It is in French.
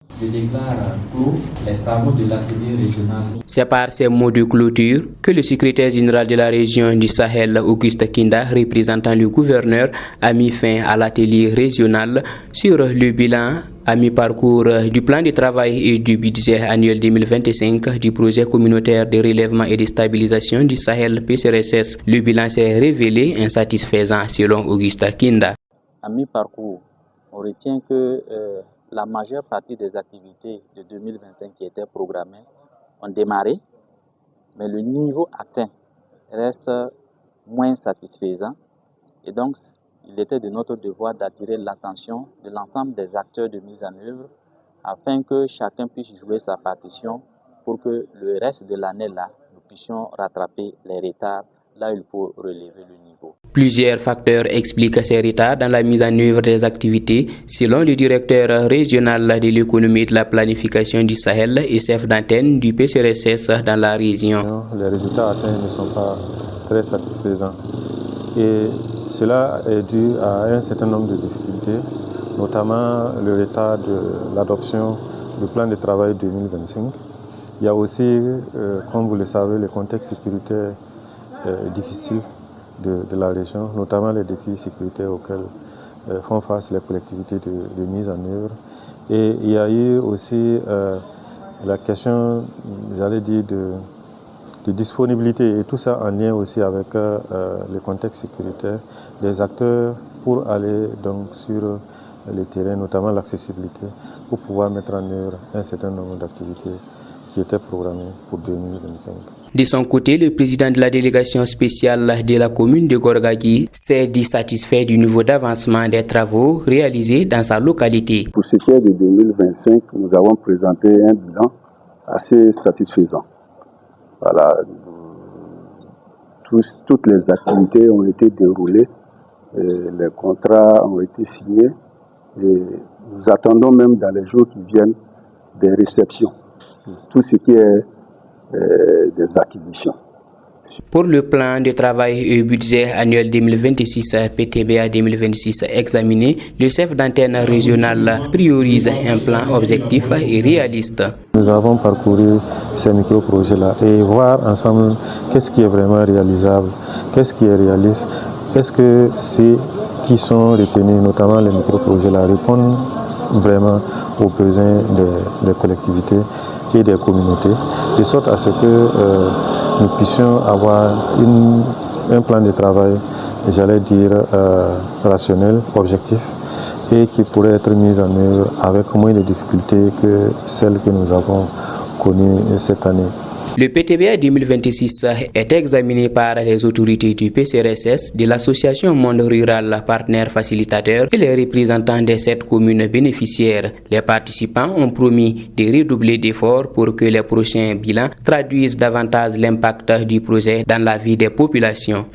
Je déclare clos les travaux de l'atelier régional. C'est par ces mots de clôture que le secrétaire général de la région du Sahel, Auguste Kinda, représentant le gouverneur, a mis fin à l'atelier régional sur le bilan à mi-parcours du plan de travail et du budget annuel 2025 du projet communautaire de relèvement et de stabilisation du Sahel PCRSS. Le bilan s'est révélé insatisfaisant selon Auguste Kinda. À mi-parcours, on retient que la majeure partie des activités de 2025 qui étaient programmées ont démarré, mais le niveau atteint reste moins satisfaisant. Et donc, il était de notre devoir d'attirer l'attention de l'ensemble des acteurs de mise en œuvre afin que chacun puisse jouer sa partition pour que le reste de l'année-là, nous puissions rattraper les retards là où il faut relever le niveau. Plusieurs facteurs expliquent ces retards dans la mise en œuvre des activités, selon le directeur régional de l'économie et de la planification du Sahel et chef d'antenne du PCRSS dans la région. Les résultats atteints ne sont pas très satisfaisants et cela est dû à un certain nombre de difficultés, notamment le retard de l'adoption du plan de travail 2025. Il y a aussi, comme vous le savez, le contexte sécuritaire difficile de la région, notamment les défis sécuritaires auxquels font face les collectivités de mise en œuvre. Et il y a eu aussi la question, j'allais dire, de disponibilité, et tout ça en lien aussi avec le contexte sécuritaire des acteurs pour aller donc sur le terrain, notamment l'accessibilité, pour pouvoir mettre en œuvre un certain nombre d'activités qui étaient programmées pour 2025. De son côté, le président de la délégation spéciale de la commune de Gorgagui s'est dit satisfait du niveau d'avancement des travaux réalisés dans sa localité. Pour ce qui est de 2025, nous avons présenté un bilan assez satisfaisant. Voilà, toutes les activités ont été déroulées, les contrats ont été signés et nous attendons même dans les jours qui viennent des réceptions. Tout ce qui est des acquisitions. Pour le plan de travail et budget annuel 2026 PTBA 2026 examiné, le chef d'antenne régional priorise un plan objectif et réaliste. Nous avons parcouru ces micro-projets-là et voir ensemble qu'est-ce qui est vraiment réalisable, qu'est-ce qui est réaliste, est-ce que ceux qui sont retenus, notamment les micro-projets-là, répondent vraiment aux besoins des collectivités et des communautés, de sorte à ce que nous puissions avoir un plan de travail, j'allais dire, rationnel, objectif, et qui pourrait être mis en œuvre avec moins de difficultés que celles que nous avons connues cette année. Le PTBA 2026 est examiné par les autorités du PCRSS, de l'association Monde Rural Partenaires Facilitateurs et les représentants des 7 communes bénéficiaires. Les participants ont promis de redoubler d'efforts pour que les prochains bilans traduisent davantage l'impact du projet dans la vie des populations.